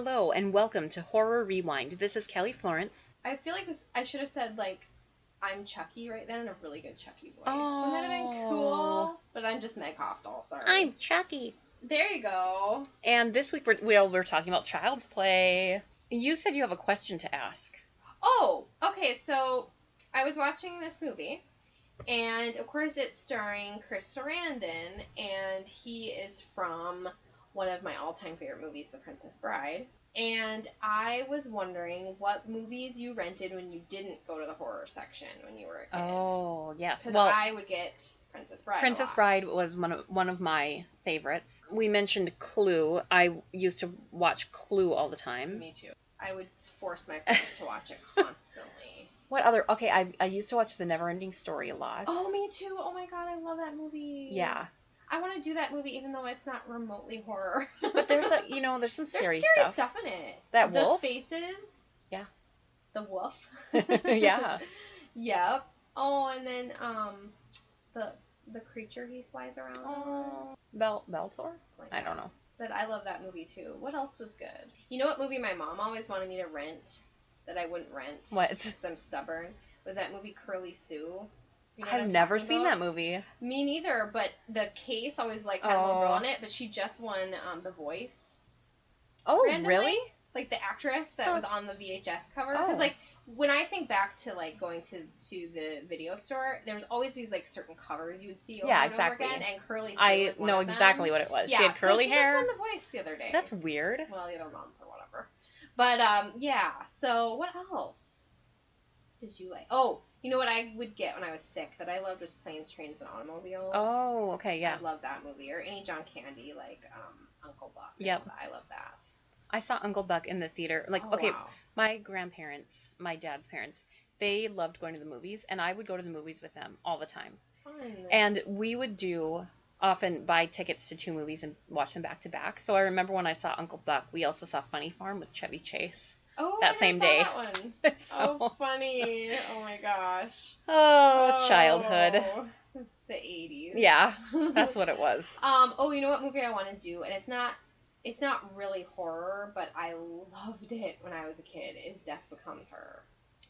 Hello, and welcome to Horror Rewind. This is Kelly Florence. I feel like I should have said, like, I'm Chucky right then in a really good Chucky voice. Oh. Wouldn't that have been cool? But I'm just Meg Hofdahl, sorry. I'm Chucky. There you go. And this week we're talking about Child's Play. You said you have a question to ask. Oh, okay, so I was watching this movie, and of course it's starring Chris Sarandon, and he is from one of my all-time favorite movies, The Princess Bride. And I was wondering what movies you rented when you didn't go to the horror section when you were a kid. Oh, yes. Because I would get Princess Bride. Princess Bride was one of my favorites. We mentioned Clue. I used to watch Clue all the time. Me too. I would force my friends to watch it constantly. What other... Okay, I used to watch The Neverending Story a lot. Oh, me too. Oh my god, I love that movie. Yeah. I want to do that movie even though it's not remotely horror. But there's some scary stuff in it. That wolf? The faces. Yeah. The wolf. Yeah. Yep. Oh, and then the creature he flies around. Oh, Beltor? I don't know. But I love that movie too. What else was good? You know what movie my mom always wanted me to rent that I wouldn't rent? What? Because I'm stubborn. Was that movie Curly Sue? You know I've never seen that movie. Me neither, but the case always had a little girl in it, but she just won The Voice. Oh, randomly. Really? Like the actress that was on the VHS cover. Because when I think back to going to the video store, there's always these certain covers you would see over and over again, and Curly Sue was one know of them. exactly what it was. Yeah, she had curly hair. She just won The Voice the other day. That's weird. Well, the other month or whatever. But yeah. So what else did you like? Oh. You know what I would get when I was sick that I loved was Planes, Trains, and Automobiles. Oh, okay, yeah. I love that movie. Or any John Candy, Uncle Buck. Yep. I love that. I saw Uncle Buck in the theater. Wow. My grandparents, my dad's parents, they loved going to the movies, and I would go to the movies with them all the time. Fun. And we would often buy tickets to 2 movies and watch them back to back. So I remember when I saw Uncle Buck, we also saw Funny Farm with Chevy Chase. Oh, that same day. That one. Oh, funny. Oh my gosh. Oh, childhood. The 80s. Yeah, that's what it was. Oh, you know what movie I want to do, and it's not really horror, but I loved it when I was a kid, is Death Becomes Her.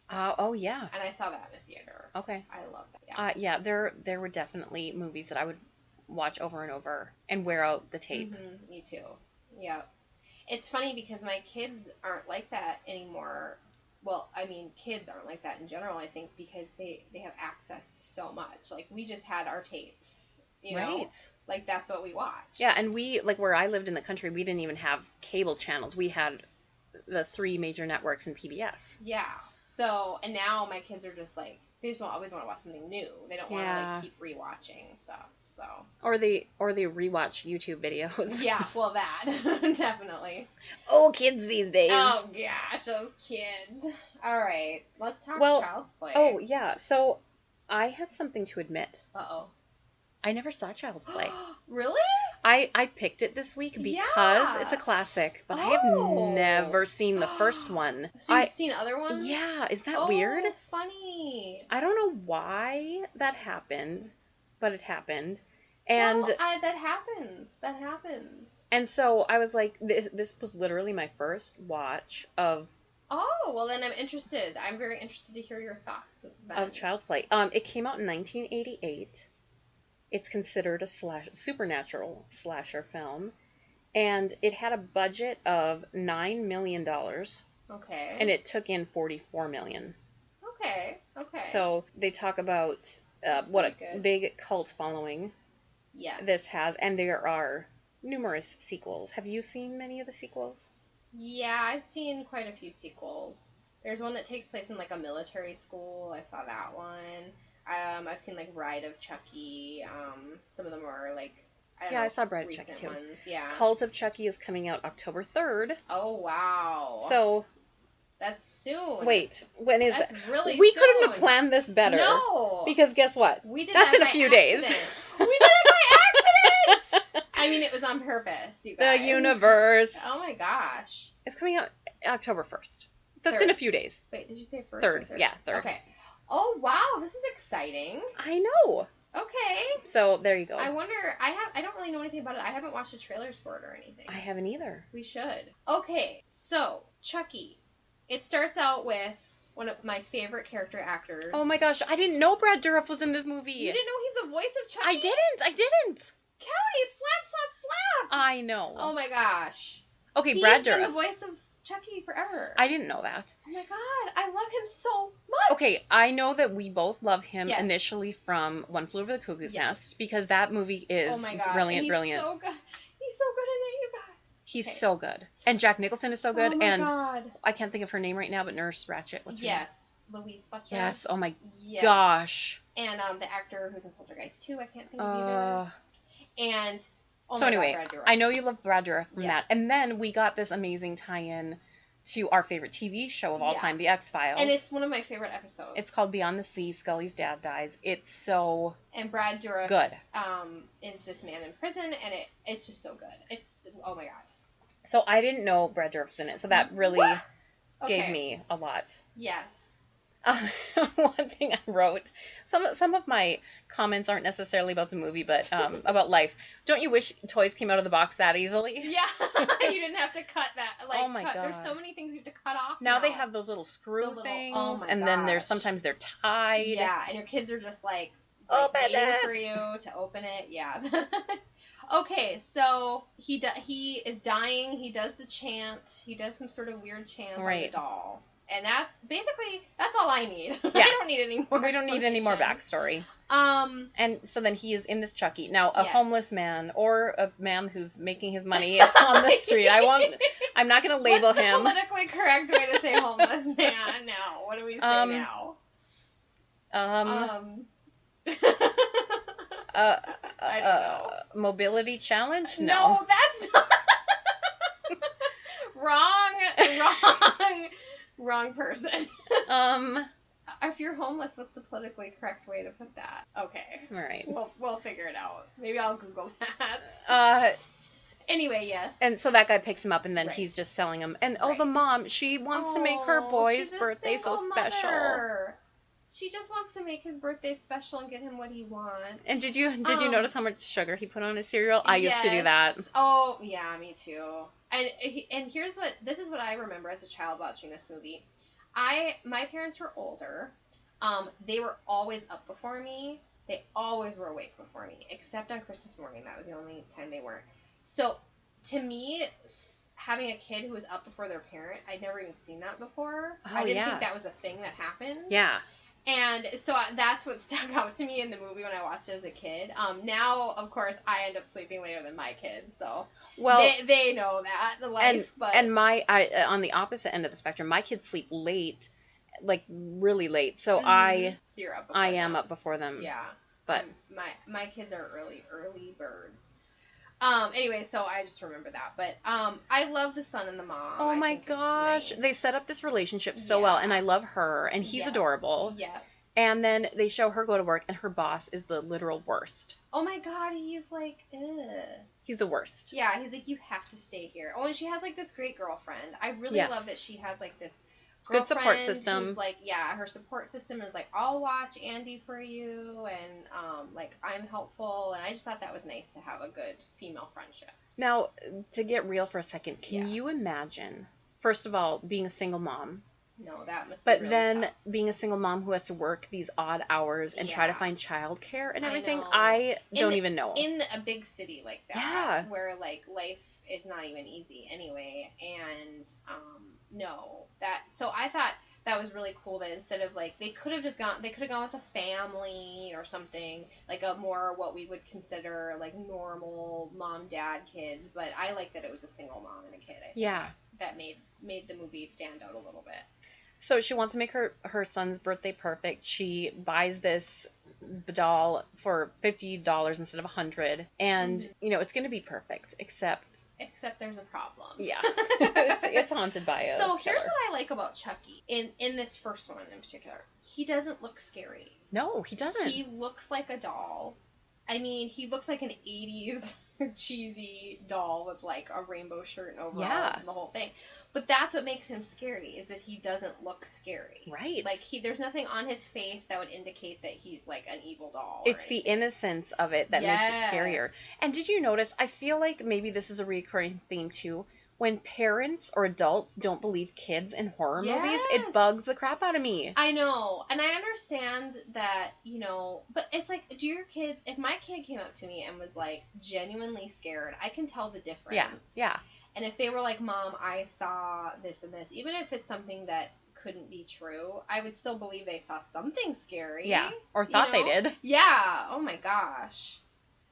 Oh, yeah. And I saw that in the theater. Okay. I loved that. Yeah, there were definitely movies that I would watch over and over and wear out the tape. Mm-hmm, me too. Yeah. It's funny because my kids aren't like that anymore. Well, I mean, kids aren't like that in general, I think, because they have access to so much. We just had our tapes, you know? Right. That's what we watched. Yeah, and we, where I lived in the country, we didn't even have cable channels. We had the 3 major networks and PBS. Yeah. So, and now my kids are just they just always want to watch something new. They don't want to keep rewatching stuff. So. Or they rewatch YouTube videos. Yeah, well that definitely. Oh, kids these days. Oh gosh, those kids. All right, let's talk Child's Play. Oh yeah, so I have something to admit. Uh-oh. I never saw Child's Play. Really? I picked it this week because it's a classic, but I have never seen the first one. So you've seen other ones? Yeah, isn't that weird? Oh, funny. I don't know why that happened, but it happened. And that happens. That happens. And so I was like, this was literally my first watch of... Oh, well then I'm interested. I'm very interested to hear your thoughts of Child's Play. It came out in 1988. It's considered a supernatural slasher film, and it had a budget of $9 million. Okay. And it took in $44 million. Okay. So they talk about what a big cult following this has, and there are numerous sequels. Have you seen many of the sequels? Yeah, I've seen quite a few sequels. There's one that takes place in a military school. I saw that one. I've seen Bride of Chucky. Some of them are I saw Bride of Chucky too. Ones. Yeah. Cult of Chucky is coming out October 3rd. Oh wow. So that's soon. Wait, when is that's that? Really we soon. Couldn't have planned this better. No. Because guess what? We did that's that in a by few accident. days. We did it by accident. I mean, it was on purpose, you guys. The universe. Oh my gosh. It's coming out October 1st. That's 3rd. In a few days. Wait, did you say 1st? 3rd. Yeah, 3rd. Okay. Oh, wow. This is exciting. I know. Okay. So there you go. I wonder. I don't really know anything about it. I haven't watched the trailers for it or anything. I haven't either. We should. Okay. So Chucky. It starts out with one of my favorite character actors. Oh my gosh, I didn't know Brad Dourif was in this movie. You didn't know he's the voice of Chucky? I didn't. Kelly, slap. I know. Oh my gosh. Okay, Brad Dourif. He's been the voice of Chucky forever. I didn't know that. Oh my god, I love him so much. Okay, I know that we both love him initially from One Flew Over the Cuckoo's Nest, because that movie is brilliant. He's so good. He's so good in it, you guys. He's so good. And Jack Nicholson is so good. Oh my god. I can't think of her name right now, but Nurse Ratched. What's her name? Louise Fletcher. Yes. Oh my gosh. And the actor who's in Poltergeist 2, I can't think of either. And anyway, I know you love Brad Dourif from that. And then we got this amazing tie-in to our favorite TV show of all time, The X-Files. And it's one of my favorite episodes. It's called Beyond the Sea, Scully's dad dies. It's so and Brad Dourif good. Is this man in prison, and it's just so good. It's, oh my god. So I didn't know Brad Dourif's in it, so that really gave me a lot. Yes. One thing I wrote, some of my comments aren't necessarily about the movie, but about life. Don't you wish toys came out of the box that easily? Yeah, you didn't have to cut that. Like, oh my god, there's so many things you have to cut off. Now they have those little screw things, and then sometimes they're tied. Yeah, and your kids are just like waiting for you to open it. Yeah. Okay, so he is dying. He does the chant. He does some sort of weird chant on the doll. And that's all I need. Yeah. I don't need any more. We don't need any more backstory. And so then he is in this Chucky. Now, a homeless man or a man who's making his money on the street. I'm not going to label him. What's the politically correct way to say homeless man now? What do we say now? I don't know. Mobility challenge? No, that's not. Wrong person. If you're homeless, what's the politically correct way to put that? Okay. All right. We'll figure it out. Maybe I'll Google that. Anyway, yes. And so that guy picks him up, and then he's just selling him. And the mom, she wants to make her boy's birthday so special. Mother. She just wants to make his birthday special and get him what he wants. And did you notice how much sugar he put on his cereal? I used to do that. Oh, yeah, me too. And this is what I remember as a child watching this movie. My parents were older. They were always up before me. They always were awake before me, except on Christmas morning. That was the only time they weren't. So, to me, having a kid who was up before their parent, I'd never even seen that before. I didn't think that was a thing that happened. Yeah. And so that's what stuck out to me in the movie when I watched it as a kid. Now, of course, I end up sleeping later than my kids, so they know that, the life. And on the opposite end of the spectrum, my kids sleep late, like really late. So so you're up before I am up before them. Yeah. But my kids are early birds. Anyway, so I just remember that. But I love the son and the mom. Oh my gosh. Nice. They set up this relationship so well, and I love her, and he's adorable. Yeah. And then they show her go to work, and her boss is the literal worst. Oh my god, he's like, ugh. He's the worst. Yeah, he's like, you have to stay here. Oh, and she has like this great girlfriend. I really love that she has like this good support system. Who's like, her support system is like, I'll watch Andy for you, and like I'm helpful, and I just thought that was nice to have a good female friendship. Now, to get real for a second, can you imagine, first of all, being a single mom? No, that must be really tough. Being a single mom who has to work these odd hours and try to find childcare and everything, I don't even know. In a big city like that, where like life is not even easy anyway, and so I thought that was really cool that instead of like they could have gone with a family or something, like a more what we would consider like normal mom dad kids, but I like that it was a single mom and a kid. I think that made the movie stand out a little bit. So she wants to make her son's birthday perfect. She buys this doll for $50 instead of $100, and it's going to be perfect, except there's a problem. Yeah, it's haunted by a So killer. Here's what I like about Chucky in this first one in particular. He doesn't look scary. No, he doesn't. He looks like a doll. I mean, he looks like an 80s cheesy doll with, like, a rainbow shirt and overalls and the whole thing. But that's what makes him scary, is that he doesn't look scary. Right. Like, there's nothing on his face that would indicate that he's, like, an evil doll. It's the innocence of it that makes it scarier. And did you notice, I feel like maybe this is a recurring theme, too, when parents or adults don't believe kids in horror movies, it bugs the crap out of me. I know. And I understand that, but it's like, do your kids, if my kid came up to me and was, like, genuinely scared, I can tell the difference. Yeah. And if they were like, Mom, I saw this and this, even if it's something that couldn't be true, I would still believe they saw something scary. Yeah. Or thought they did. Yeah. Oh, my gosh.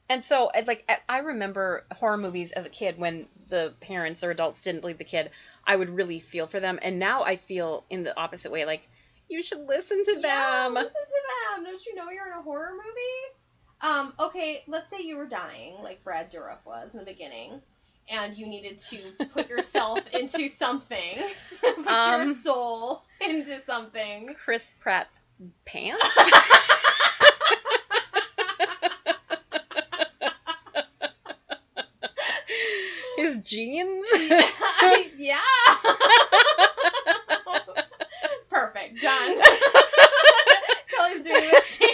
And so, like, I remember horror movies as a kid when the parents or adults didn't believe the kid. I would really feel for them. And now I feel in the opposite way, like, you should listen to them. Yeah, listen to them. Don't you know you're in a horror movie? Okay, let's say you were dying, like Brad Dourif was in the beginning, and you needed to put yourself into something. Put your soul into something. Chris Pratt's pants? His jeans? Yeah. Perfect. Done. Kelly's doing the chant.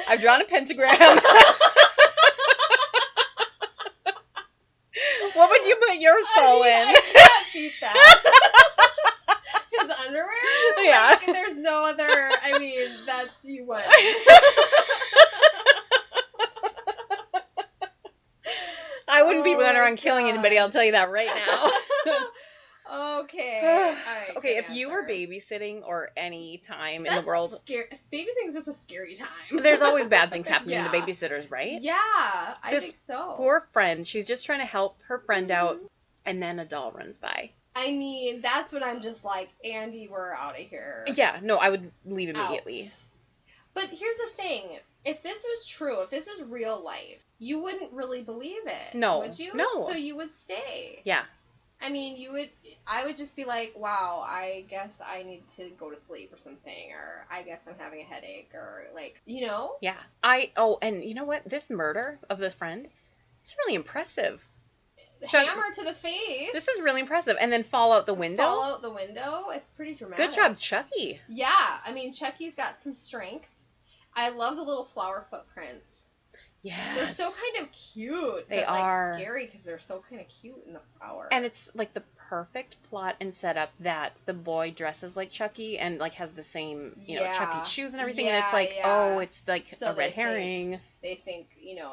I've drawn a pentagram. What would you put your soul in? I can't beat that. His underwear? Yeah. Like, there's no other, I mean, that's you what. I wouldn't be running around killing anybody, I'll tell you that right now. Okay. All right, okay, if you were babysitting or any time in the world... Babysitting is just a scary time. There's always bad things happening to babysitters, right? Yeah, I think so. Poor friend, she's just trying to help her friend out, and then a doll runs by. I mean, that's what I'm just like, Andy, we're out of here. Yeah, no, I would leave immediately. But here's the thing. If this was true, if this is real life, you wouldn't really believe it. No. Would you? No. So you would stay. Yeah. I mean, I would just be like, wow, I guess I need to go to sleep or something, or I guess I'm having a headache, or like, Yeah. And you know what? This murder of the friend is really impressive. Hammer to the face. This is really impressive. And then fall out the window. Fall out the window. It's pretty dramatic. Good job, Chucky. Yeah. I mean, Chucky's got some strength. I love the little flower footprints. Yeah. They're so kind of cute. They are. Like, scary because they're so kind of cute in the flower. And it's like the perfect plot and setup that the boy dresses like Chucky and like has the same, Chucky shoes and everything. And it's like, it's like so a red herring. They think,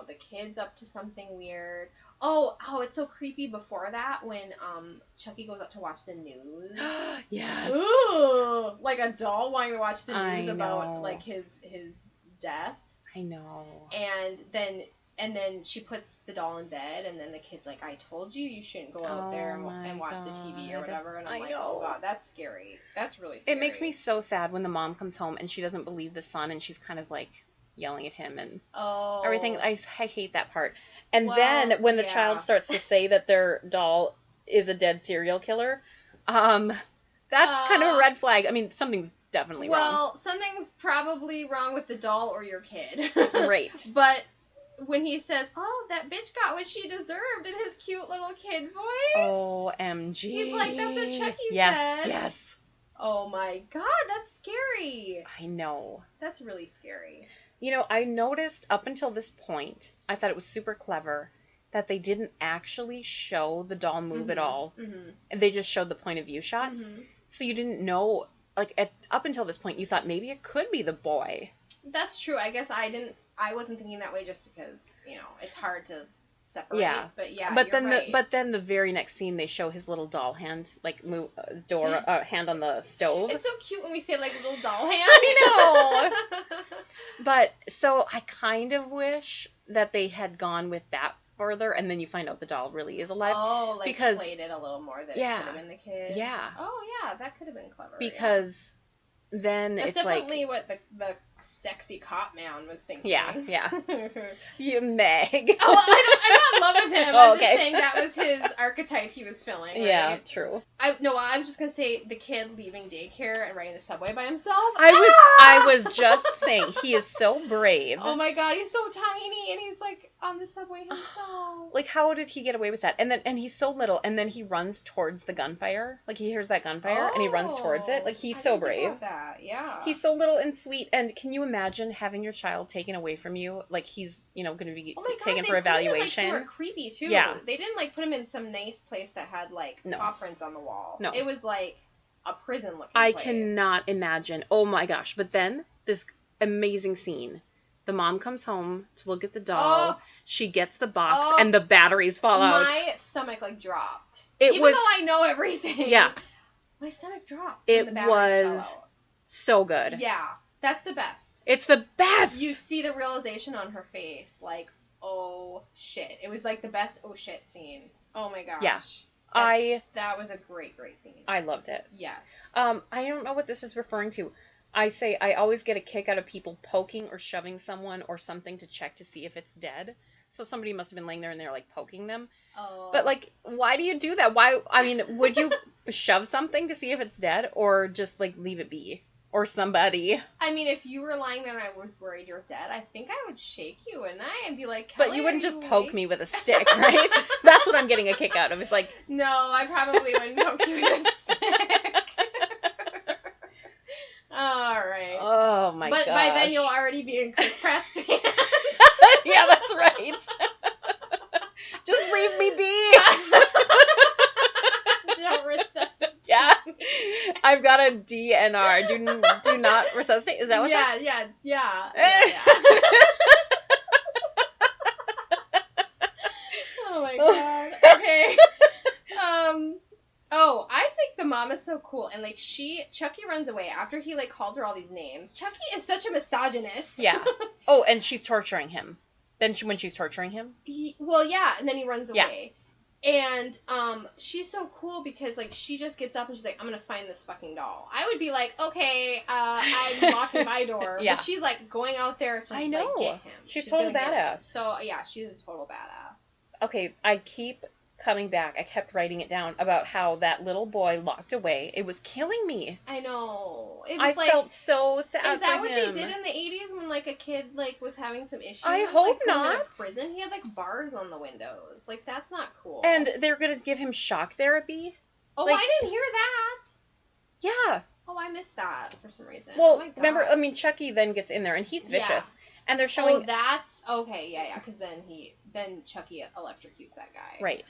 the kid's up to something weird. Oh, it's so creepy before that when Chucky goes up to watch the news. Yes. Ooh, like a doll wanting to watch the news about like his death. I know. And then she puts the doll in bed, and then the kid's like, I told you shouldn't go out there and watch the TV or whatever. And I'm like, oh, God, that's scary. That's really scary. It makes me so sad when the mom comes home and she doesn't believe the son, and she's kind of like yelling at him and everything. I hate that part. And then when the child starts to say that their doll is a dead serial killer, that's kind of a red flag. I mean, something's definitely wrong. Well, something's probably wrong with the doll or your kid. Right. But when he says, oh, that bitch got what she deserved in his cute little kid voice. OMG. He's like, that's what Chucky said. Yes. Oh my God, that's scary. I know. That's really scary. I noticed up until this point, I thought it was super clever that they didn't actually show the doll move at all. Mm-hmm. They just showed the point of view shots. Mm-hmm. So you didn't know, like, up until this point, you thought maybe it could be the boy. That's true. I guess I wasn't thinking that way just because, it's hard to separate. Yeah. But yeah, but you're right. But then the very next scene, they show his little doll hand, like, move, hand on the stove. It's so cute when we say, like, little doll hand. I know. But, so I kind of wish that they had gone with that further, and then you find out the doll really is alive. Oh, like played it a little more that it could have been the kid. Yeah. Oh, yeah, that could have been clever. Because then that's it's like... definitely what the sexy cop man was thinking. Yeah. You Meg. Oh, I'm not in love with him. I'm just saying that was his archetype he was filling, right? Yeah, true. I was just going to say the kid leaving daycare and riding the subway by himself. I was just saying, he is so brave. Oh my god, he's so tiny, and he's, like, on the subway himself. Like, how did he get away with that? And he's so little, and then he runs towards the gunfire. Like, he hears that gunfire, and he runs towards it. Like, he's so brave. Think about that. Yeah. He's so little and sweet, and can you imagine having your child taken away from you? Like, he's, going to be taken for evaluation. They put him in, like, creepy, too. Yeah. They didn't, like, put him in some nice place that had, like, paw prints on the wall. No. It was, like, a prison-looking place. I cannot imagine. Oh, my gosh. But then, this amazing scene. The mom comes home to look at the doll. Oh. She gets the box, and the batteries fall out. My stomach, like, dropped. Even though I know everything. Yeah. My stomach dropped. It was so good. Yeah. That's the best. It's the best! You see the realization on her face, like, oh, shit. It was, like, the best oh, shit scene. Oh, my gosh. Yeah. That was a great, great scene. I loved it. Yes. I don't know what this is referring to. I say I always get a kick out of people poking or shoving someone or something to check to see if it's dead. So somebody must have been laying there and they're, like, poking them. Oh. But, like, why do you do that? Would you shove something to see if it's dead or just, like, leave it be? Or somebody. I mean, if you were lying there and I was worried you're dead, I think I would shake you, wouldn't I? And be like, Kelly, but you wouldn't just poke me with a stick, right? That's what I'm getting a kick out of. It's like... No, I probably wouldn't poke you with a stick. All right. Oh, my gosh. But by then you'll already be in Chris Pratt's band. Yeah, that's right. Just leave me be. Don't resuscitate. Yeah. I've got a DNR. Do not resuscitate. Is that what that is? Yeah. Oh, my God. Okay. I think the mom is so cool, and, like, Chucky runs away after he, like, calls her all these names. Chucky is such a misogynist. Yeah. Oh, and she's torturing him. Then when she's torturing him? And then he runs away. Yeah. And, she's so cool because, like, she just gets up and she's like, I'm gonna find this fucking doll. I would be like, okay, I'm locking my door. Yeah. But she's, like, going out there to, like, get him. She's total badass. So, yeah, she's a total badass. Okay, I keep coming back. I kept writing it down about how that little boy locked away. It was killing me. I know. It was I felt so sad. Is that what they did in the 80s when, like, a kid, like, was having some issues? I hope not. In a prison, he had, like, bars on the windows. Like, that's not cool. And they're gonna give him shock therapy. Oh, like, I didn't hear that. Yeah. Oh, I missed that for some reason. Well, remember, I mean, Chucky then gets in there and he's vicious. Yeah. And they're showing. Oh, that's okay. Yeah. Because then Chucky electrocutes that guy. Right.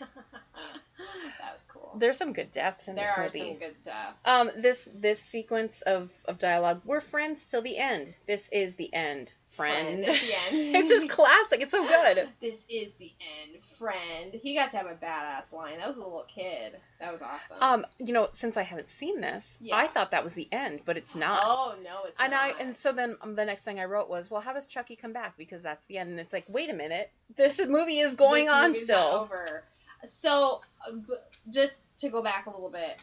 That was cool. There's some good deaths in this movie. There are some good deaths. This sequence of dialogue. We're friends till the end. This is the end, friend. At the end. It's just classic. It's so good. This is the end, friend. He got to have a badass line. That was a little kid. That was awesome. Since I haven't seen this, I thought that was the end, but it's not. Oh no, it's not. And so then the next thing I wrote was, well, how does Chucky come back? Because that's the end. And it's like, wait a minute, this movie is going on still. Not over. So, just to go back a little bit,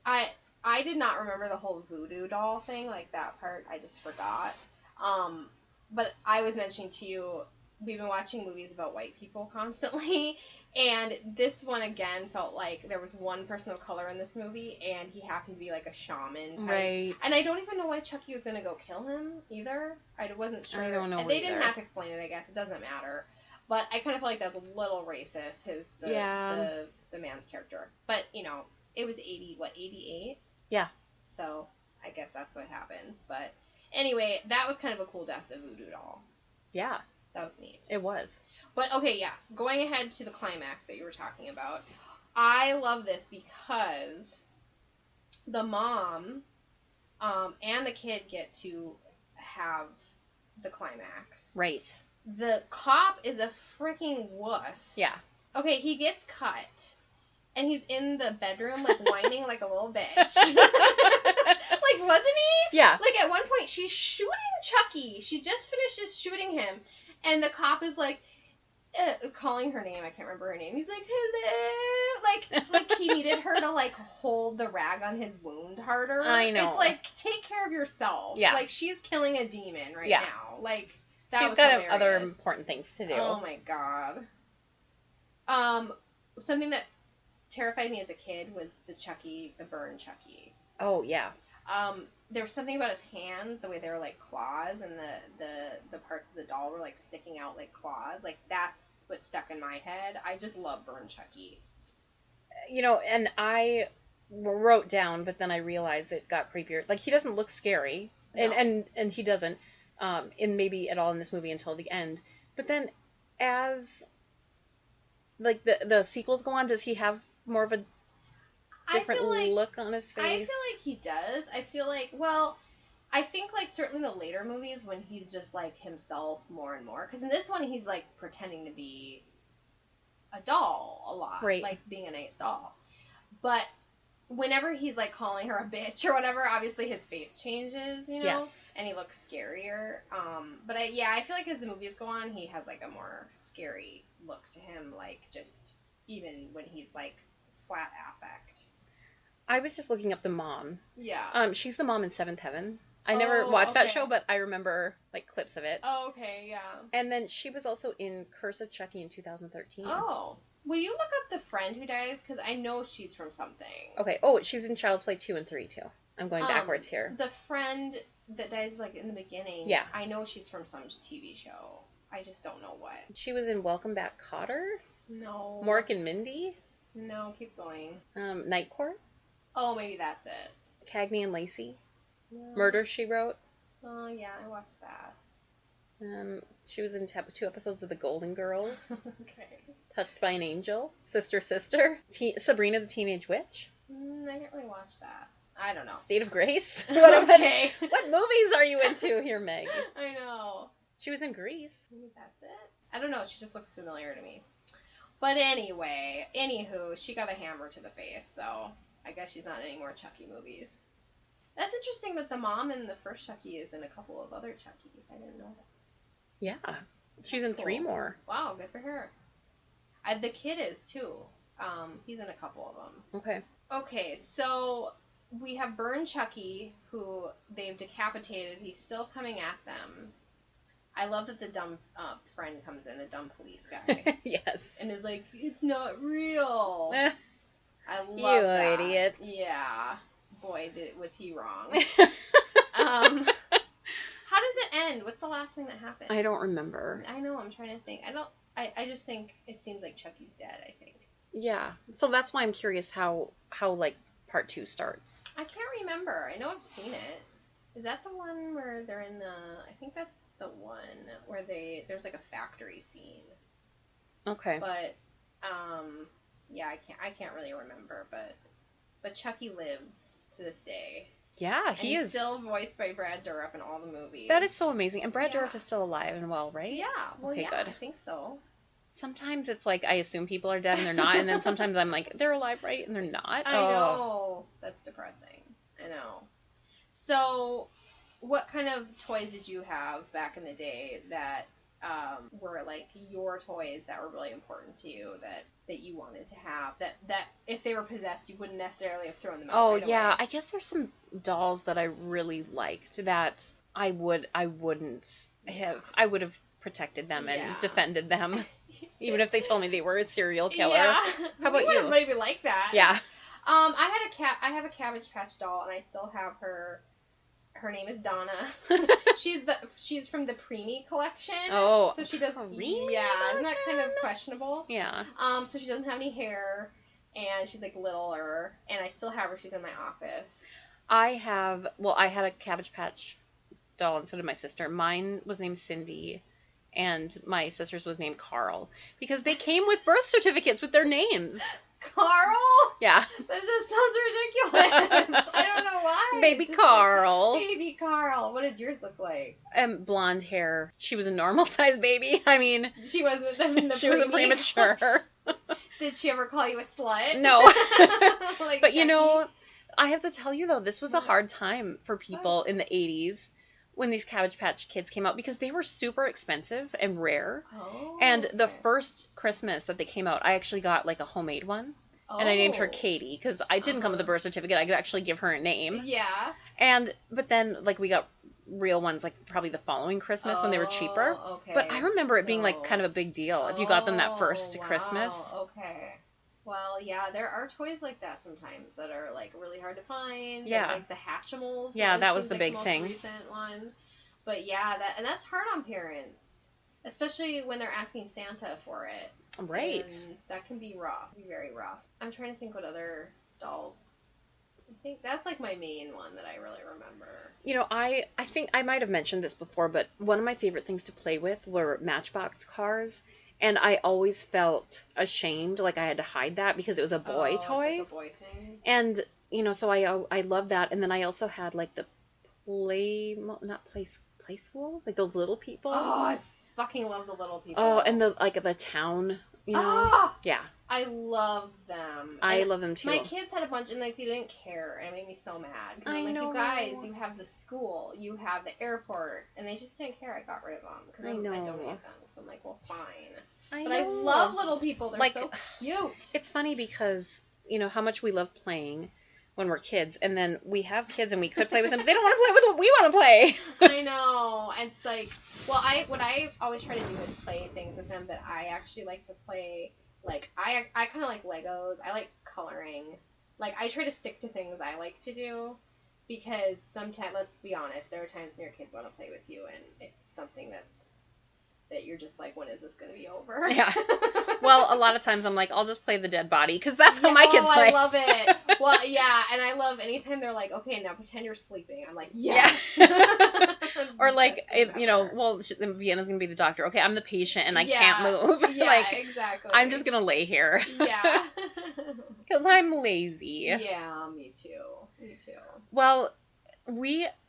I did not remember the whole voodoo doll thing, like that part. I just forgot. But I was mentioning to you, we've been watching movies about white people constantly, and this one again felt like there was one person of color in this movie, and he happened to be like a shaman type. Right. And I don't even know why Chucky was going to go kill him either. I wasn't sure. I don't know. They didn't have to explain it, I guess. It doesn't matter. But I kind of feel like that was a little racist, the man's character. But, it was 88? Yeah. So, I guess that's what happens. But, anyway, that was kind of a cool death, the voodoo doll. Yeah. That was neat. It was. But, okay, yeah. Going ahead to the climax that you were talking about. I love this because the mom and the kid get to have the climax. Right. The cop is a freaking wuss. Yeah. Okay, he gets cut. And he's in the bedroom, like, whining like a little bitch. Like, wasn't he? Yeah. Like, at one point, she's shooting Chucky. She just finishes shooting him. And the cop is like, calling her name. I can't remember her name. He's like, hello. Like he needed her to, like, hold the rag on his wound harder. I know. It's like, take care of yourself. Yeah. Like, she's killing a demon now. Like, that she's was got hilarious. other important things to do. Oh, my God. Something that terrified me as a kid was the burn Chucky. Oh, yeah. There was something about his hands, the way they were like claws, and the parts of the doll were like sticking out like claws. Like, that's what stuck in my head. I just love Burn Chucky. You know, and I wrote down, but then I realized it got creepier. Like, he doesn't look scary, No. and he doesn't, in maybe at all in this movie until the end. But then, as like the sequels go on, does he have more of a different look on his face? I feel like he does. I feel like, well, I think, like, certainly the later movies when he's just, like, himself more and more. Because in this one, he's, like, pretending to be a doll a lot. Right. Like, being a nice doll. But whenever he's, like, calling her a bitch or whatever, obviously his face changes, you know? Yes. And he looks scarier. But, I feel like as the movies go on, he has, like, a more scary look to him. Like, just even when he's, like, flat affect. I was just looking up the mom. Yeah. She's the mom in Seventh Heaven. I never watched that show, but I remember, like, clips of it. Oh, okay, yeah. And then she was also in Curse of Chucky in 2013. Oh. Will you look up the friend who dies? Because I know she's from something. Okay. Oh, she's in Child's Play 2 and 3, too. I'm going backwards here. The friend that dies, like, in the beginning. Yeah. I know she's from some TV show. I just don't know what. She was in Welcome Back, Kotter? No. Mork and Mindy? No, keep going. Night Court? Oh, maybe that's it. Cagney and Lacey? No. Murder, She Wrote? Oh, yeah, I watched that. She was in 2 episodes of The Golden Girls. Okay. Touched by an Angel. Sister. Sabrina the Teenage Witch. I didn't really watch that. I don't know. State of Grace. Okay. What movies are you into here, Meg? I know. She was in Grease. Maybe that's it. I don't know. She just looks familiar to me. But anywho, she got a hammer to the face, so I guess she's not in any more Chucky movies. That's interesting that the mom in the first Chucky is in a couple of other Chuckies. I didn't know that. Yeah. She's in 3 more. Wow, good for her. The kid is, too. He's in a couple of them. Okay. Okay, so we have Burn Chucky, who they've decapitated. He's still coming at them. I love that the dumb friend comes in, the dumb police guy. Yes. And is like, it's not real. I love you that. idiot. Yeah. Boy, was he wrong. How does it end? What's the last thing that happens? I don't remember. I know, I'm trying to think. I just think it seems like Chucky's dead, I think. Yeah. So that's why I'm curious how like part 2 starts. I can't remember. I know I've seen it. Is that the one where they're in I think that's the one where there's like a factory scene. Okay. But, yeah, I can't really remember, but Chucky lives to this day. Yeah, he is. Still voiced by Brad Dourif in all the movies. That is so amazing. And Brad Dourif is still alive and well, right? Yeah. Well, okay, yeah, good. I think so. Sometimes it's like I assume people are dead and they're not, and then sometimes I'm like, they're alive, right? And they're not. I know. That's depressing. I know. So, what kind of toys did you have back in the day that were like your toys that were really important to you that you wanted to have that if they were possessed you wouldn't necessarily have thrown them out? Oh right yeah, away? I guess there's some dolls that I really liked that I would have protected them and defended them, even if they told me they were a serial killer. Yeah. How about you? Maybe like that. Yeah. I have a Cabbage Patch doll, and I still have her. Her name is Donna. She's from the Preemie collection. Oh, so she does. Preemie? Yeah, isn't that kind of questionable? Yeah. So she doesn't have any hair, and she's like littler, and I still have her. She's in my office. I had a Cabbage Patch doll instead of my sister. Mine was named Cindy, and my sister's was named Carl because they came with birth certificates with their names. Carl? Yeah. That just sounds ridiculous. I don't know why. Baby Carl. Baby Carl. What did yours look like? Blonde hair. She was a normal size baby. I mean, she wasn't she wasn't premature. Did she ever call you a slut? No. Like but Chucky? I have to tell you though, this was a hard time for people in the 80s when these Cabbage Patch Kids came out because they were super expensive and rare. Oh. And the first Christmas that they came out, I actually got like a homemade one. Oh. And I named her Katie because I didn't come with a birth certificate. I could actually give her a name. Yeah. But then like we got real ones like probably the following Christmas when they were cheaper. Okay. But I remember it being like kind of a big deal if you got them that first Christmas. Okay. Well, yeah, there are toys like that sometimes that are like really hard to find. Yeah. Like the Hatchimals. Yeah, that was the big thing. The most recent one. But yeah, that's hard on parents, especially when they're asking Santa for it. Right. And that can be rough. Be very rough. I'm trying to think what other dolls. I think that's like my main one that I really remember. You know, I think I might have mentioned this before, but one of my favorite things to play with were Matchbox cars. And I always felt ashamed, like I had to hide that because it was a boy toy. It's like a boy thing. And, you know, so I love that. And then I also had like the play school, like those little people. Oh, I fucking love the little people. Oh, and the town, you know. Yeah. I love them. I love them too. My kids had a bunch, and like they didn't care, and it made me so mad. I'm like, you guys, you have the school, you have the airport, and they just didn't care. I got rid of them because I donated them. So I'm like, well, fine. I love little people. They're like, so cute. It's funny because you know how much we love playing when we're kids, and then we have kids and we could play with them, but they don't want to play with what we want to play. I know. It's like, well, what I always try to do is play things with them that I actually like to play. Like, I kind of like Legos. I like coloring. Like, I try to stick to things I like to do because sometimes, let's be honest, there are times when your kids want to play with you and it's something that you're just like, when is this going to be over? Yeah. Well, a lot of times I'm like, I'll just play the dead body because that's how my kids play. I love it. Well, yeah, and I love anytime they're like, okay, now pretend you're sleeping. I'm like, yes. Yeah. Or like, you know, well, Vienna's going to be the doctor. Okay, I'm the patient and I can't move. Yeah, like, exactly. I'm just going to lay here. Yeah. Because I'm lazy. Yeah, me too. Well,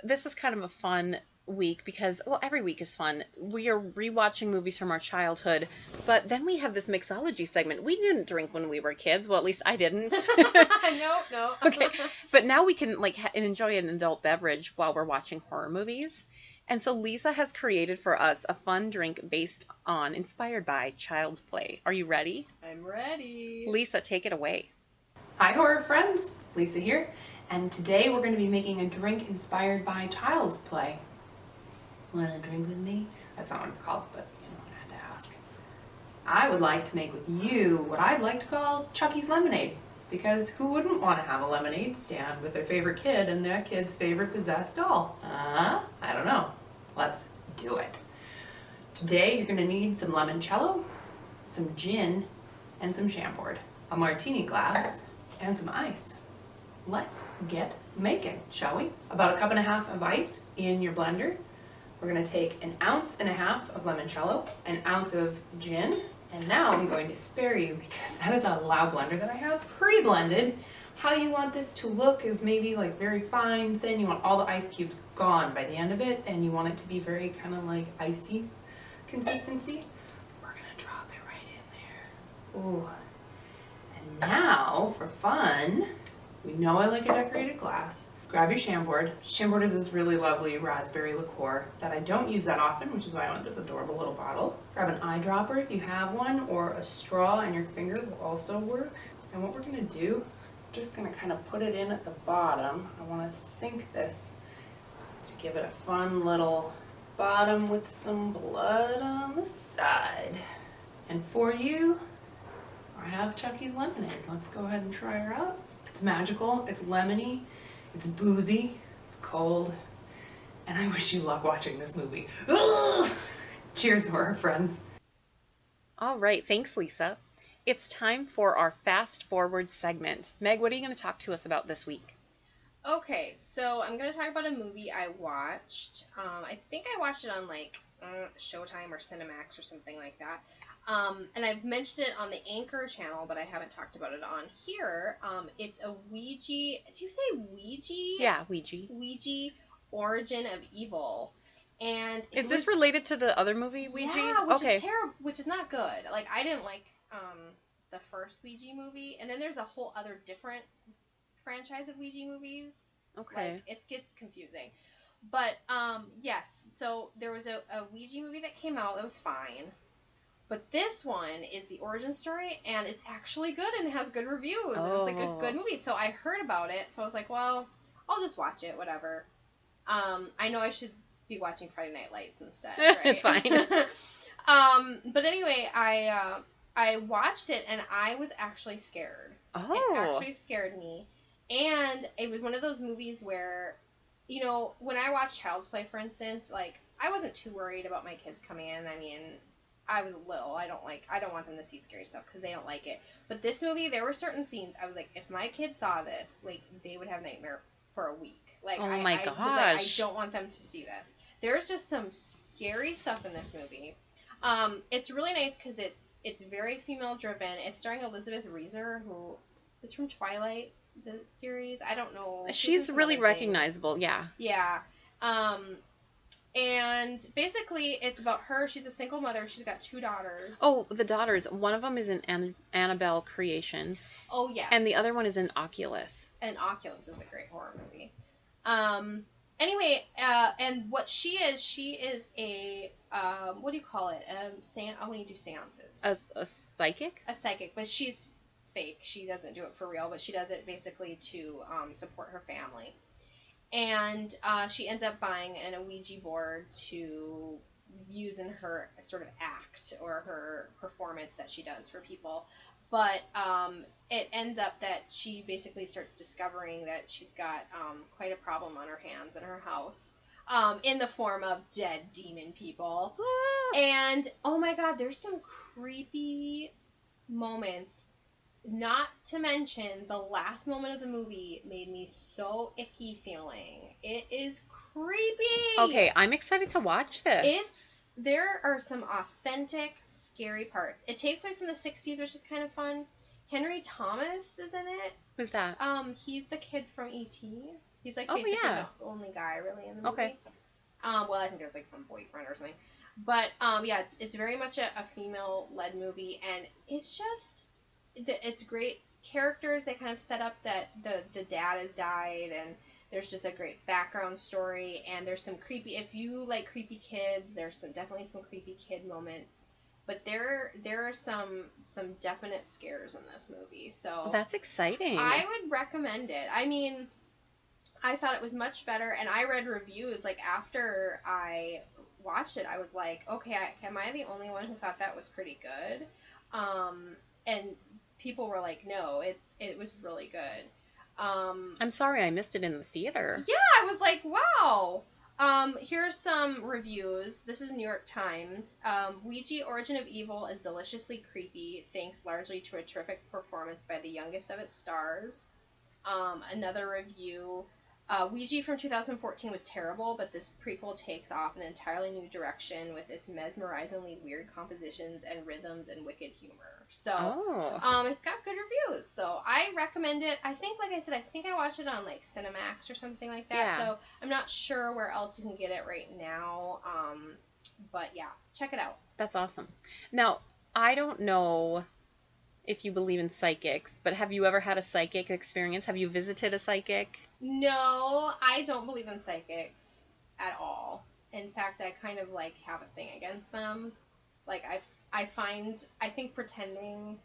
this is kind of a fun week because, well, every week is fun. We are rewatching movies from our childhood, but then we have this mixology segment. We didn't drink when we were kids. Well, at least I didn't. No. Okay, but now we can like enjoy an adult beverage while we're watching horror movies. And so Lisa has created for us a fun drink inspired by Child's Play. Are you ready? I'm ready. Lisa, take it away. Hi, horror friends. Lisa here. And today we're going to be making a drink inspired by Child's Play. Want to drink with me? That's not what it's called, but you know, I had to ask. I would like to make with you what I'd like to call Chucky's Lemonade. Because who wouldn't want to have a lemonade stand with their favorite kid and their kid's favorite possessed doll? I don't know. Let's do it. Today you're going to need some limoncello, some gin, and some Chambord, a martini glass, and some ice. Let's get making, shall we? About 1.5 cups of ice in your blender. We're going to take 1.5 ounces of limoncello, 1 ounce of gin, and now I'm going to spare you because that is a loud blender that I have pre-blended. How you want this to look is maybe like very fine, thin. You want all the ice cubes gone by the end of it, and you want it to be very kind of like icy consistency. We're going to drop it right in there. Ooh. And now, for fun, we know I like a decorated glass. Grab your Chambord. Chambord is this really lovely raspberry liqueur that I don't use that often, which is why I want this adorable little bottle. Grab an eyedropper if you have one, or a straw and your finger will also work. And what we're gonna do, I'm just gonna kind of put it in at the bottom. I wanna sink this to give it a fun little bottom with some blood on the side. And for you, I have Chucky's Lemonade. Let's go ahead and try her out. It's magical, it's lemony, it's boozy, it's cold, and I wish you luck watching this movie. Ugh! Cheers, horror friends. All right, thanks, Lisa. It's time for our fast forward segment. Meg, what are you going to talk to us about this week? Okay, so I'm going to talk about a movie I watched. I think I watched it on like Showtime or Cinemax or something like that. And I've mentioned it on the Anchor channel, but I haven't talked about it on here. It's a Ouija. Do you say Ouija? Yeah, Ouija. Ouija, Origin of Evil. And is this related to the other movie, Ouija? Yeah, which is terrible, which is not good. Like, I didn't like the first Ouija movie, and then there's a whole other different franchise of Ouija movies. Okay. Like, it gets confusing. But, yes. So there was a Ouija movie that came out that was fine. But this one is the origin story, and it's actually good and it has good reviews. And it's like a good movie. So I heard about it, so I was like, well, I'll just watch it, whatever. I know I should be watching Friday Night Lights instead, right? It's fine. But anyway, I watched it, and I was actually scared. Oh. It actually scared me. And it was one of those movies where, you know, when I watch Child's Play, for instance, like, I wasn't too worried about my kids coming in. I mean, I was little. I don't want them to see scary stuff because they don't like it. But this movie, there were certain scenes, I was like, if my kids saw this, like, they would have nightmare for a week. Like, oh my gosh. I was like, I don't want them to see this. There's just some scary stuff in this movie. It's really nice because it's very female driven. It's starring Elizabeth Reeser, who is from Twilight, the series. I don't know. She's really recognizable. Yeah. Yeah. And basically, it's about her. She's a single mother. She's got 2 daughters. Oh, the daughters. One of them is an Annabelle creation. Oh, yes. And the other one is an Oculus. And Oculus is a great horror movie. Anyway, and what she is a, what do you call it? When you do seances. A psychic? A psychic, but she's fake. She doesn't do it for real, but she does it basically to support her family. And she ends up buying an Ouija board to use in her sort of act or her performance that she does for people. But it ends up that she basically starts discovering that she's got quite a problem on her hands in her house in the form of dead demon people. And, oh my god, there's some creepy moments. Not to mention, the last moment of the movie made me so icky feeling. It is creepy. Okay, I'm excited to watch this. There are some authentic, scary parts. It takes place in the 60s, which is kind of fun. Henry Thomas is in it. Who's that? He's the kid from E.T. He's like basically the only guy really in the movie. Okay. Well, I think there's like some boyfriend or something. But yeah, it's very much a female-led movie, and it's just... It's great characters. They kind of set up that the dad has died, and there's just a great background story, and there's some creepy, if you like creepy kids, there's definitely some creepy kid moments, but there are some definite scares in this movie. So that's exciting. I would recommend it. I mean, I thought it was much better, and I read reviews like after I watched it. I was like, okay, am I the only one who thought that was pretty good? And people were like, no, it was really good. I'm sorry I missed it in the theater. Yeah, I was like, wow. Here's some reviews. This is New York Times. Ouija Origin of Evil is deliciously creepy, thanks largely to a terrific performance by the youngest of its stars. Another review. Ouija from 2014 was terrible, but this prequel takes off an entirely new direction with its mesmerizingly weird compositions and rhythms and wicked humor. So, it's got good reviews. So I recommend it. I think, like I said, I watched it on like Cinemax or something like that. Yeah. So I'm not sure where else you can get it right now. But yeah, check it out. That's awesome. Now, I don't know if you believe in psychics, but have you ever had a psychic experience? Have you visited a psychic? No, I don't believe in psychics at all. In fact, I kind of like have a thing against them. Like I think pretending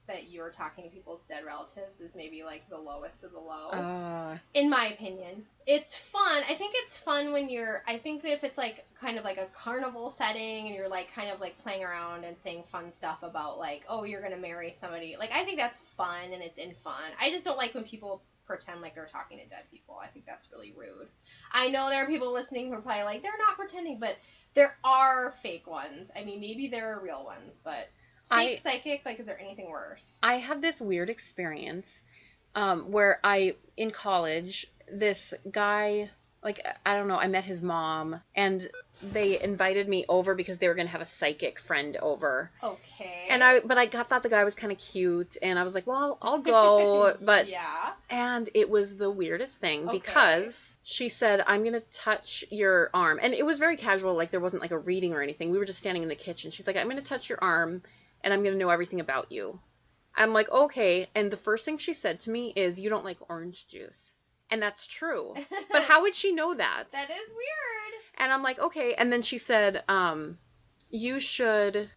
that you're talking to people's dead relatives is maybe like the lowest of the low. In my opinion. It's fun. I think it's fun when I think if it's like kind of like a carnival setting and you're like kind of like playing around and saying fun stuff about like, oh, you're going to marry somebody. Like, I think that's fun and it's in fun. I just don't like when people pretend like they're talking to dead people. I think that's really rude. I know there are people listening who are probably like, they're not pretending, but there are fake ones. I mean, maybe there are real ones, but fake psychic, like, is there anything worse? I had this weird experience where in college, this guy, like, I don't know, I met his mom, and they invited me over because they were going to have a psychic friend over. Okay. And I thought the guy was kind of cute, and I was like, well, I'll go, but... Yeah. And it was the weirdest thing, because she said, I'm going to touch your arm, and it was very casual, like, there wasn't, like, a reading or anything, we were just standing in the kitchen. She's like, I'm going to touch your arm, and I'm going to know everything about you. I'm like, okay, and the first thing she said to me is, you don't like orange juice. And that's true. But how would she know that? That is weird. And I'm like, okay. And then she said, you should,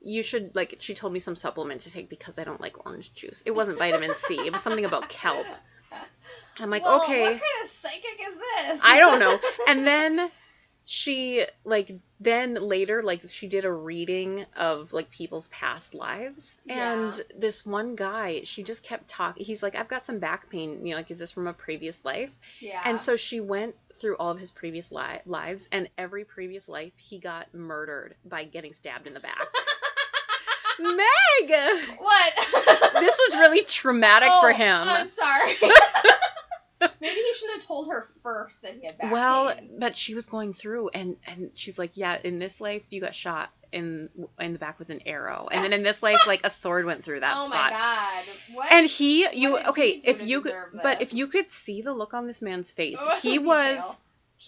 like, she told me some supplement to take because I don't like orange juice. It wasn't vitamin C. It was something about kelp. I'm like, well, okay. What kind of psychic is this? I don't know. And then she, like, then later, like, she did a reading of, like, people's past lives. Yeah. And this one guy, she just kept talking. He's like, I've got some back pain. You know, like, is this from a previous life? Yeah. And so she went through all of his previous lives, and every previous life, he got murdered by getting stabbed in the back. Meg! What? This was really traumatic for him. I'm sorry. Maybe he shouldn't have told her first that he had back pain. But she was going through, and she's like, yeah, in this life, you got shot in the back with an arrow. And then in this life, like, a sword went through that spot. Oh, my God. What? And if you could see the look on this man's face, he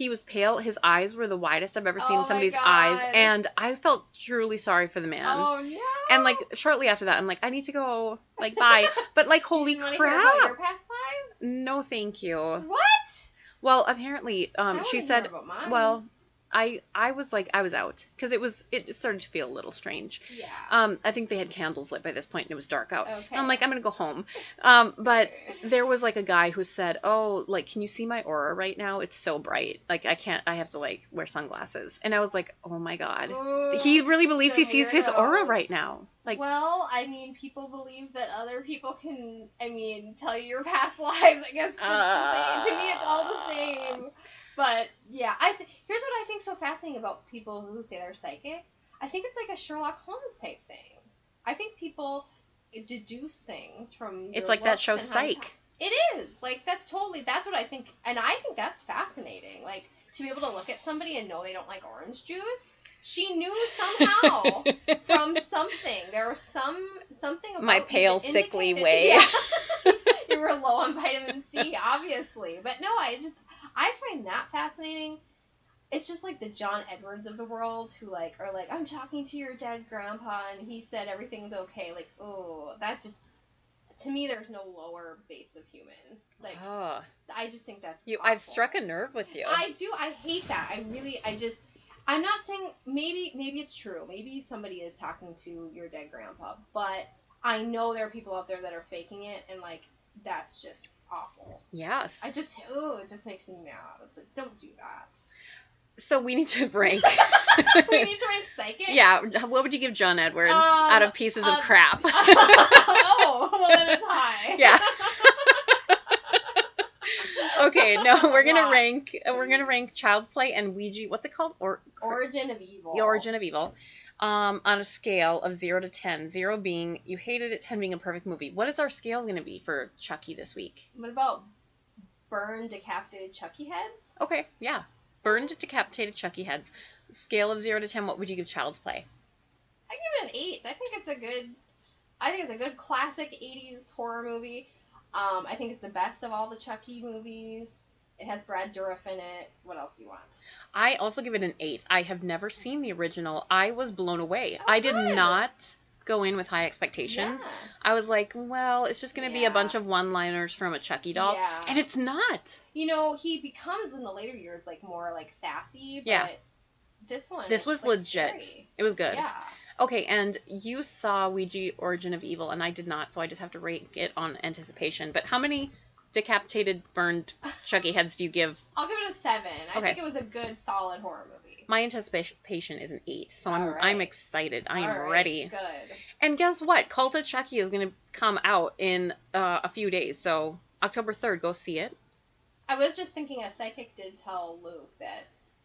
was pale. His eyes were the widest I've ever seen somebody's eyes. And I felt truly sorry for the man. Oh, no. And, like, shortly after that, I'm like, I need to go. Like, bye. But, like, holy crap. You want to hear about your past lives? No, thank you. What? Well, apparently, she said, hear about mine. well, I was like, I was out. Because it started to feel a little strange. Yeah. I think they had candles lit by this point and it was dark out. Okay. And I'm like, I'm going to go home. But there was, like, a guy who said, oh, like, can you see my aura right now? It's so bright. Like, I have to, like, wear sunglasses. And I was like, oh my God. Ooh, he really believes he sees his aura right now. Like, well, I mean, people believe that other people can, tell you your past lives. I guess to me it's all the same. But, yeah, here's what I think so fascinating about people who say they're psychic. I think it's like a Sherlock Holmes type thing. I think people deduce things from your it's like that show Psych. It is. Like, that's what I think. And I think that's fascinating. Like, to be able to look at somebody and know they don't like orange juice. She knew somehow from something. There was something about my pale, sickly way. Yeah. You were low on vitamin C, obviously. But no, I find that fascinating. It's just like the John Edwards of the world who, like, are like, I'm talking to your dead grandpa and he said everything's okay. Like, oh, that just, to me, there's no lower base of human. Like, I just think that's awful. I've struck a nerve with you. I do. I hate that. I'm not saying, maybe it's true. Maybe somebody is talking to your dead grandpa. But I know there are people out there that are faking it, and, like, that's just awful. Yes. it just makes me mad. It's like, don't do that. So we need to rank. We need to rank psychics? Yeah. What would you give John Edwards out of pieces of crap? Oh, well then it's high. Yeah. Okay, no, we're gonna rank Child's Play and Ouija. What's it called? Origin of Evil. The Origin of Evil. On a scale of 0 to 10. 0 being you hated it, 10 being a perfect movie. What is our scale going to be for Chucky this week? What about burned, decapitated Chucky heads? Okay, yeah. Burned, decapitated Chucky heads. Scale of 0 to 10, what would you give Child's Play? I give it an 8. I think it's a good classic 80s horror movie. I think it's the best of all the Chucky movies. It has Brad Dourif in it. What else do you want? I also give it an 8. I have never seen the original. I was blown away. I did good. not go in with high expectations. Yeah. I was like, well, it's just going to be a bunch of one-liners from a Chucky doll. Yeah. And it's not. You know, he becomes in the later years like more like sassy, but this was like legit. Scary. It was good. Yeah. Okay, and you saw Ouija Origin of Evil, and I did not, so I just have to rank it on anticipation. But how many decapitated, burned Chucky heads do you give? I'll give it a 7. I think it was a good, solid horror movie. My anticipation is an 8, so I'm excited. I am ready. Good. And guess what? Cult of Chucky is going to come out in a few days, so October 3rd, go see it. I was just thinking a psychic did tell Luke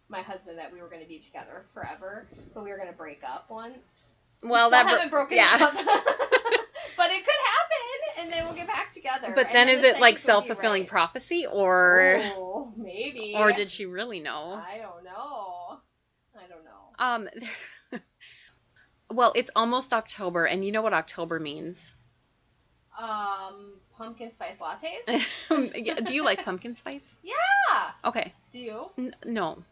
my husband, that we were going to be together forever, but we were going to break up once. Well, we haven't broken up. But it could happen, and then we'll get back together. But then is it like self-fulfilling prophecy, or... Oh, maybe. Or did she really know? I don't know. Well, it's almost October, and you know what October means? Pumpkin spice lattes? Do you like pumpkin spice? Yeah! Okay. Do you? No.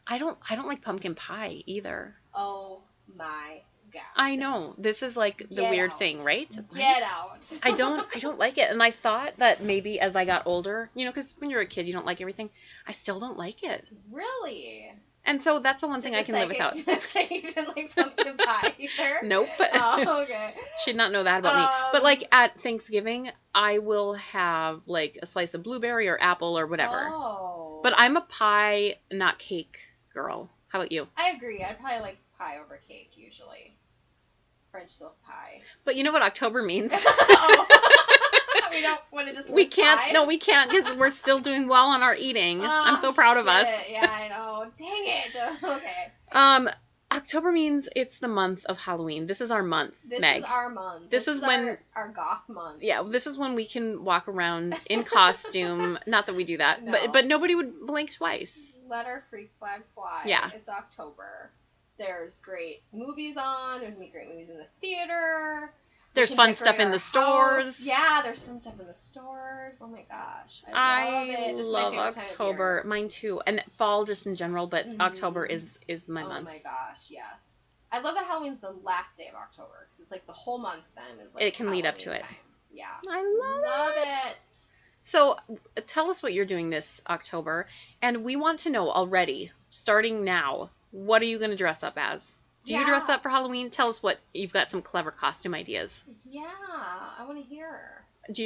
I don't like pumpkin pie either. Oh my God. I know. This is like the weird thing, right? Get out. I don't like it. And I thought that maybe as I got older, because when you're a kid, you don't like everything. I still don't like it. Really? And so that's the one thing I can live without. Did you didn't like pumpkin pie either? Nope. Oh, okay. She'd not know that about me. But like at Thanksgiving, I will have like a slice of blueberry or apple or whatever. Oh. But I'm a pie, not cake girl. How about you? I agree. I probably like pie over cake usually. French silk pie. But you know what October means? Oh. We don't want to just we can't. pies? No, we can't because we're still doing well on our eating. I'm so proud of us. Yeah, I know. Dang it. Okay. October means it's the month of Halloween. This is our month, This Meg. is our month. This is when our goth month. Yeah, this is when we can walk around in costume. Not that we do that, No. but nobody would blink twice. Let our freak flag fly. Yeah. It's October. There's great movies on. There's great movies in the theater. There's fun stuff in the stores. House. Yeah, there's fun stuff in the stores. Oh my gosh. I love it. This love is my favorite October. time of year. Mine too. And fall just in general, but October is my month. Oh my gosh, yes. I love that Halloween's the last day of October because it's like the whole month then is like it can lead up to Halloween it. time. Yeah. I love it. So tell us what you're doing this October. And we want to know already, starting now, what are you going to dress up as? Do you dress up for Halloween? Tell us what you've got some clever costume ideas. Yeah, I want to hear.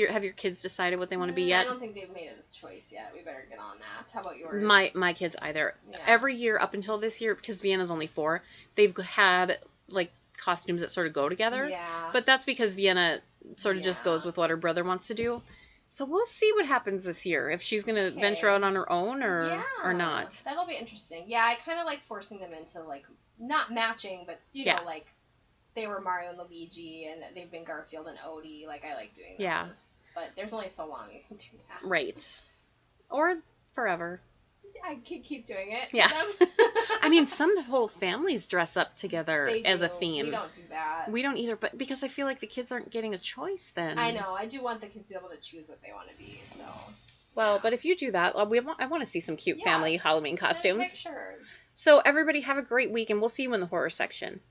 Have your kids decided what they want to be yet? I don't think they've made a choice yet. We better get on that. How about yours? My kids either. Yeah. Every year up until this year, because Vienna's only 4, they've had like costumes that sort of go together. Yeah. But that's because Vienna sort of just goes with what her brother wants to do. So we'll see what happens this year, if she's going to venture out on her own or not. That'll be interesting. Yeah, I kind of like forcing them into like, not matching, but you know, like they were Mario and Luigi and they've been Garfield and Odie. Like I like doing that. Yeah. But there's only so long you can do that. Right. Or forever. I can keep doing it. Yeah. I mean, some whole families dress up together as a theme. We don't do that. We don't either, but because I feel like the kids aren't getting a choice then. I know. I do want the kids to be able to choose what they want to be, so. Well, but if you do that, I want to see some cute family Halloween costumes. Pictures. So everybody have a great week, and we'll see you in the horror section.